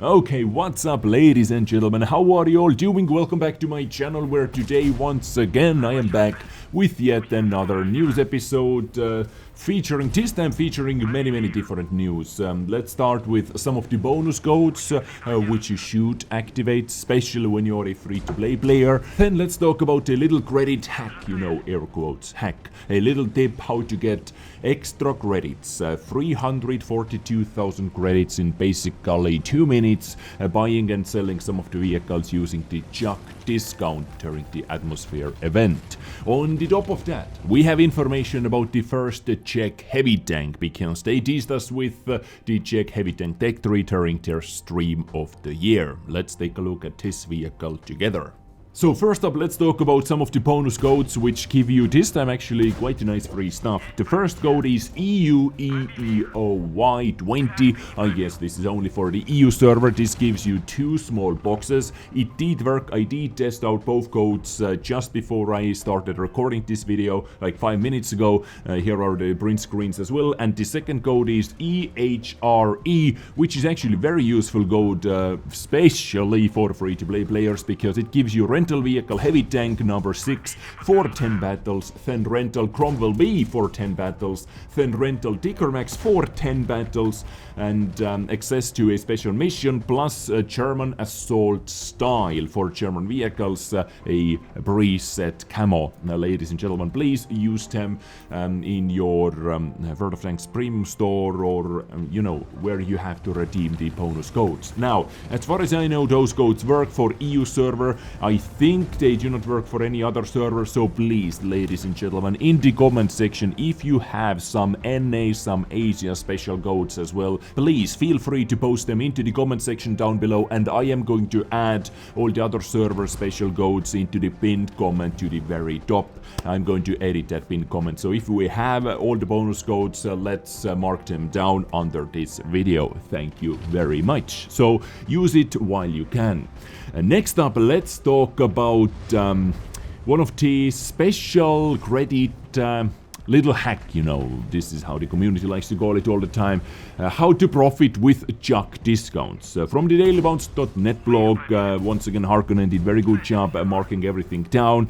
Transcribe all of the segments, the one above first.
Okay, what's up ladies and gentlemen, how are you all doing? Welcome back to my channel where today once again I am back with yet another news episode featuring many different news. Let's start with some of the bonus codes which you should activate, especially when you're a free-to-play player. Then let's talk about a little credit hack, air quotes, hack. A little tip how to get extra credits, 342,000 credits in basically 2 minutes, buying and selling some of the vehicles using the Czech discount during the Atmosphere event. On the top of that, we have information about the first Czech heavy tank, because they teased us with the Czech heavy tank Tech 3 during their stream of the year. Let's take a look at this vehicle together. So first up, let's talk about some of the bonus codes which give you this time actually quite a nice free stuff. The first code is EUEEOY20. I guess this is only for the EU server. This gives you 2 small boxes. It did work. I did test out both codes just before I started recording this video, like 5 minutes ago. Here are the print screens as well. And the second code is EHRE, which is actually very useful code, especially for free-to-play players, because it gives you rental vehicle heavy tank number 6 for 10 battles, then rental Cromwell B for 10 battles, then rental Dickermax for 10 battles, and access to a special mission, plus German assault style for German vehicles, a preset camo. Now, ladies and gentlemen, please use them in your World of Tanks premium store, or where you have to redeem the bonus codes. Now, as far as I know, those codes work for EU server. I think they do not work for any other server, so please, ladies and gentlemen, in the comment section, if you have some NA, some Asia special codes as well, please feel free to post them into the comment section down below, and I am going to add all the other server special codes into the pinned comment to the very top. I'm going to edit that pinned comment, so if we have all the bonus codes, let's mark them down under this video. Thank you very much. So use it while you can. Next up, let's talk about one of the special credit little hack, this is how the community likes to call it all the time, how to profit with Czech discounts. From the dailybounce.net blog, once again Harkonnen did very good job marking everything down,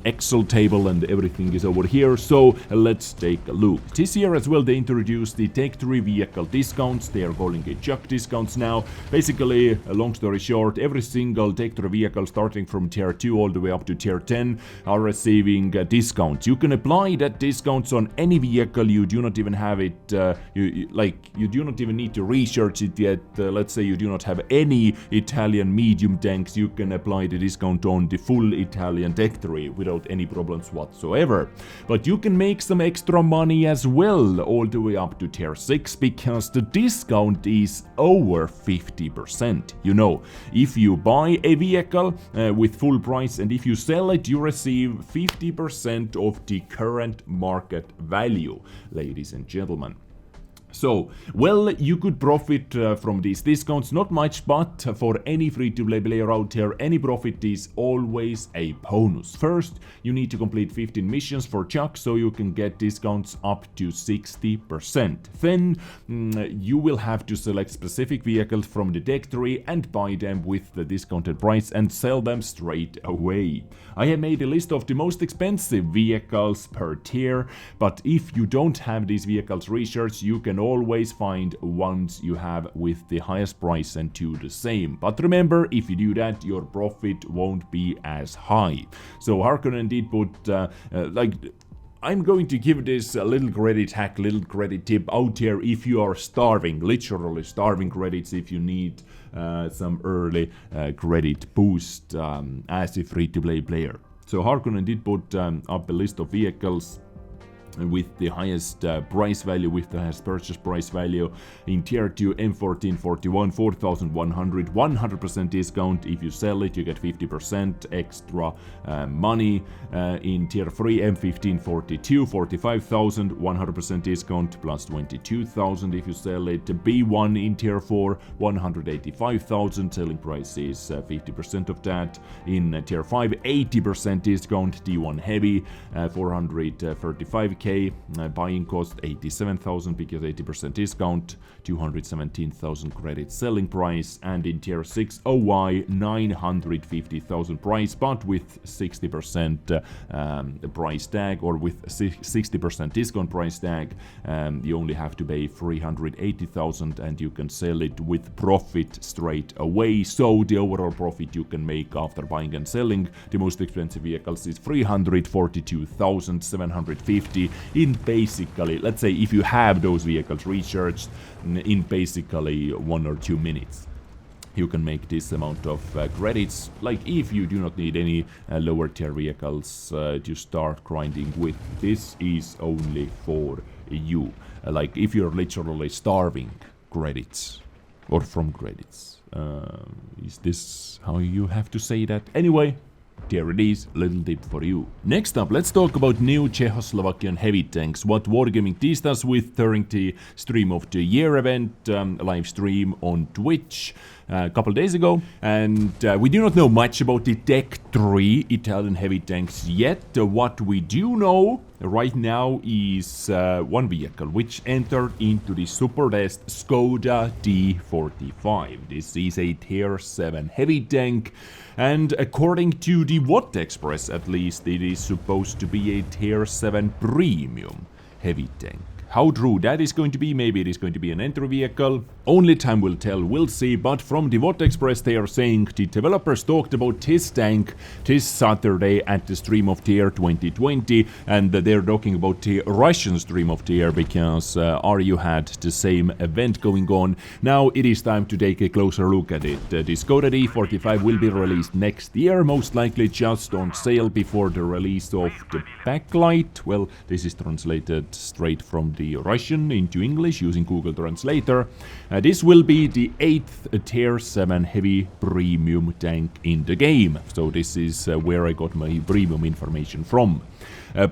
Excel table and everything is over here, so let's take a look. This year as well they introduced the Tech 3 vehicle discounts. They are calling it Czech discounts now. Basically, long story short, every single Tech 3 vehicle starting from tier 2 all the way up to tier 10 are receiving discounts. You can apply that discounts on any vehicle. You do not even have it, you do not even need to research it yet. Let's say you do not have any Italian medium tanks, you can apply the discount on the full Italian Tech 3 without any problems whatsoever. But you can make some extra money as well, all the way up to tier 6, because the discount is over 50%. If you buy a vehicle with full price, and if you sell it, you receive 50% of the current market value, ladies and gentlemen. So, well, you could profit from these discounts, not much, but for any free-to-play player out there, any profit is always a bonus. First, you need to complete 15 missions for Czech, so you can get discounts up to 60%. Then, you will have to select specific vehicles from the Tech 3 and buy them with the discounted price and sell them straight away. I have made a list of the most expensive vehicles per tier, but if you don't have these vehicles researched, you can always find ones you have with the highest price and do the same. But remember, if you do that, your profit won't be as high. So Harkonnen did put I'm going to give this a little credit hack, little credit tip out here if you are starving, literally starving credits, if you need some early credit boost as a free-to-play player. So Harkonnen did put up a list of vehicles with the highest price value, with the highest purchase price value. In tier 2, M1441, 4,100, 100% discount. If you sell it, you get 50% extra money. In tier 3, M1542, 45,000, 100% discount, plus 22,000 if you sell it. B1 in tier 4, 185,000, selling price is 50% of that. In tier 5, 80% discount, D1 heavy, 435k, 200k, buying cost 87,000 because 80% discount, 217,000 credit selling price, and in tier 6 OY 950,000 price, but with 60% price tag, or with 60% discount price tag, you only have to pay 380,000 and you can sell it with profit straight away. So the overall profit you can make after buying and selling the most expensive vehicles is 342,750 in basically, let's say if you have those vehicles recharged, in basically 1 or 2 minutes. You can make this amount of credits, like if you do not need any lower tier vehicles to start grinding with. This is only for you, like if you're literally starving credits or from credits. Is this how you have to say that? Anyway, there it is, little tip for you. Next up, let's talk about new Czechoslovakian heavy tanks. What Wargaming teased us with during the Stream of the Year event, live stream on Twitch a couple days ago. And we do not know much about the Tech 3 Italian heavy tanks yet. What we do know right now is one vehicle which entered into the super test, Skoda T45. This is a tier 7 heavy tank, and according to the Wotexpress at least, it is supposed to be a tier 7 premium heavy tank. How true that is going to be, maybe it is going to be an entry vehicle, only time will tell, we'll see. But from the Wotexpress they are saying the developers talked about this tank this Saturday at the Stream of the Year 2020, and they're talking about the Russian Stream of the Year because RU had the same event going on. Now it is time to take a closer look at it. The Skoda T45 will be released next year, most likely just on sale before the release of the backlight. Well, this is translated straight from the Russian into English using Google Translator. This will be the 8th tier 7 heavy premium tank in the game. So this is where I got my premium information from.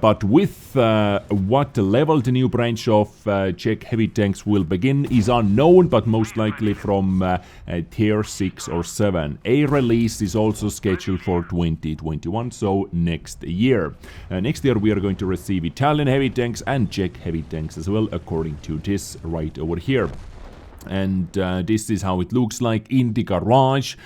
But with what level the new branch of Czech heavy tanks will begin is unknown, but most likely from tier 6 or 7. A release is also scheduled for 2021, so next year. Next year we are going to receive Italian heavy tanks and Czech heavy tanks as well, according to this right over here. And this is how it looks like in the garage,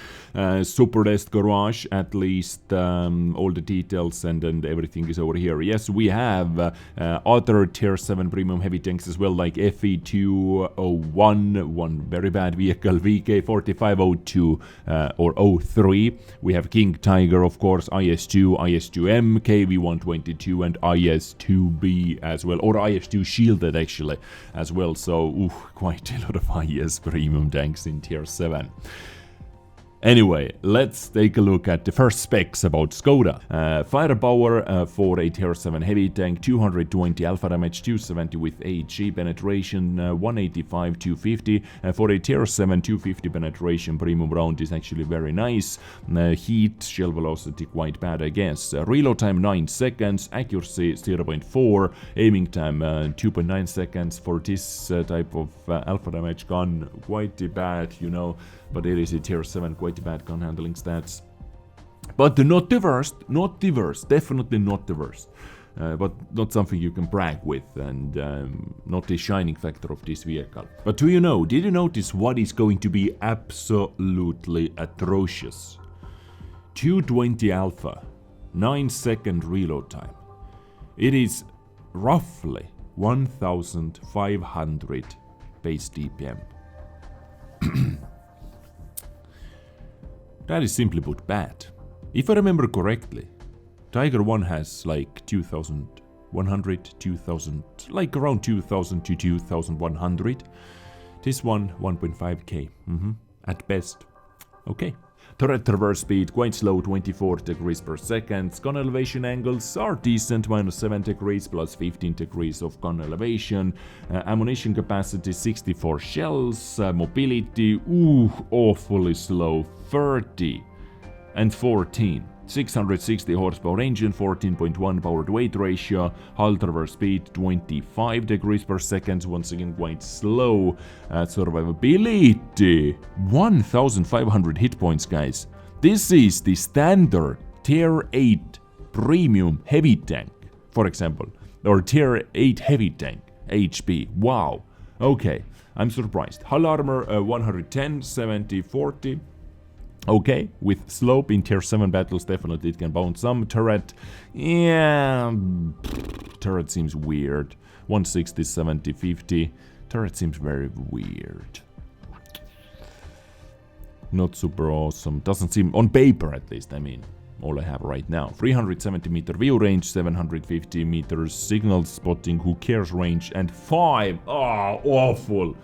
super test garage, at least all the details and everything is over here. Yes, we have other tier 7 premium heavy tanks as well, like FE201, one very bad vehicle, VK4502 or 03. We have King Tiger, of course, IS2, IS2M, KV122 and IS2B as well, or IS2 shielded actually as well. So quite a lot of IS premium tanks in tier 7. Anyway, let's take a look at the first specs about Skoda. Firepower for a tier 7 heavy tank, 220 alpha damage, 270 with HE penetration, 185, 250. For a tier 7, 250 penetration premium round is actually very nice. Heat, shell velocity quite bad, I guess. Reload time 9 seconds, accuracy 0.4, aiming time 2.9 seconds. For this type of alpha damage gun, quite bad, you know. But it is a tier 7, quite bad gun handling stats. But not the worst, definitely not the worst. But not something you can brag with, and not the shining factor of this vehicle. But did you notice what is going to be absolutely atrocious? 220 alpha, 9-second reload time. It is roughly 1,500 base DPM. That is simply put bad. If I remember correctly, Tiger 1 has like 2,100, 2,000, like around 2,000 to 2,100. This one, 1.5k, at best. Okay. Turret traverse speed quite slow, 24 degrees per second. Gun elevation angles are decent, -7 degrees plus 15 degrees of gun elevation. Ammunition capacity 64 shells. Mobility, awfully slow, 30 and 14. 660 horsepower engine, 14.1 power to weight ratio, hull traverse speed 25 degrees per second, once again quite slow. Survivability 1500 hit points, guys. This is the standard tier 8 premium heavy tank, for example. or tier 8 heavy tank, HP. Wow. Okay, I'm surprised. Hull armor 110, 70, 40. Okay, with slope in tier 7 battles, definitely it can bounce some. Turret, yeah, turret seems weird. 160, 70, 50. Turret seems very weird. Not super awesome. Doesn't seem, on paper at least, I mean, all I have right now. 370 meter view range, 750 meters signal spotting, who cares range, and 5. Oh, awful.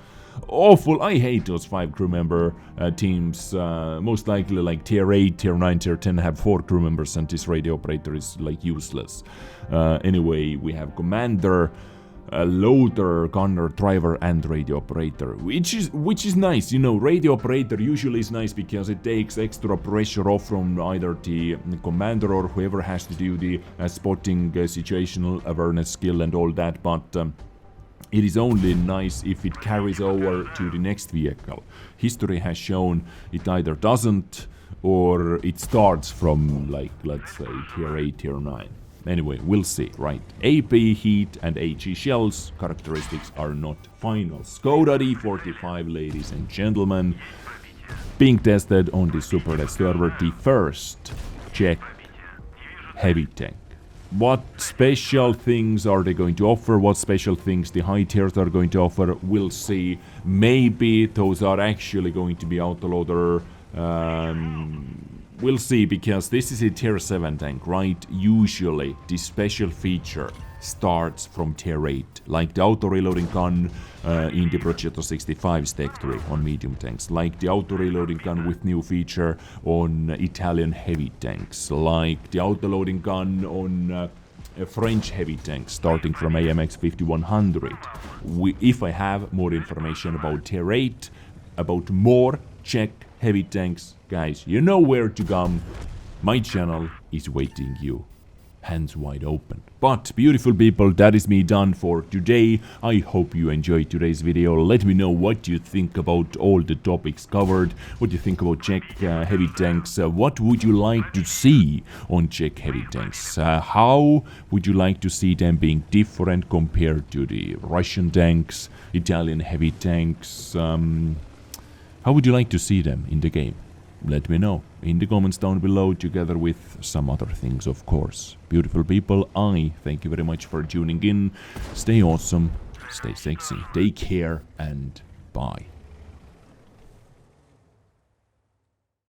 Awful. I hate those 5 crew member teams. Most likely like tier 8, tier 9, tier 10 have 4 crew members, and this radio operator is like useless. Anyway, we have commander, loader, gunner, driver, and radio operator, which is nice. You know, radio operator usually is nice because it takes extra pressure off from either the commander or whoever has to do the spotting, situational awareness skill and all that, but it is only nice if it carries over to the next vehicle. History has shown it either doesn't or it starts from, like, let's say tier 8, tier 9. Anyway, we'll see, right? AP, heat, and HE shells characteristics are not final. Skoda T45, ladies and gentlemen, being tested on the Super server, the first Czech heavy tank. What special things are they going to offer? What special things the high tiers are going to offer? We'll see. Maybe those are actually going to be autoloader. We'll see, because this is a tier 7 tank, right? Usually the special feature starts from tier 8, like the auto reloading gun in the Czech 65 Step 3 on medium tanks, like the auto reloading gun with new feature on Italian heavy tanks, like the auto loading gun on French heavy tanks starting from AMX 5100. If I have more information about tier 8, about more Czech heavy tanks, guys, you know where to come. My channel is waiting you, hands wide open. But beautiful people, that is me done for today. I hope you enjoyed today's video. Let me know what you think about all the topics covered, what you think about Czech heavy tanks, what would you like to see on Czech heavy tanks, how would you like to see them being different compared to the Russian tanks, Italian heavy tanks, how would you like to see them in the game? Let me know in the comments down below, together with some other things, of course. Beautiful people, I thank you very much for tuning in. Stay awesome, stay sexy, take care, and bye.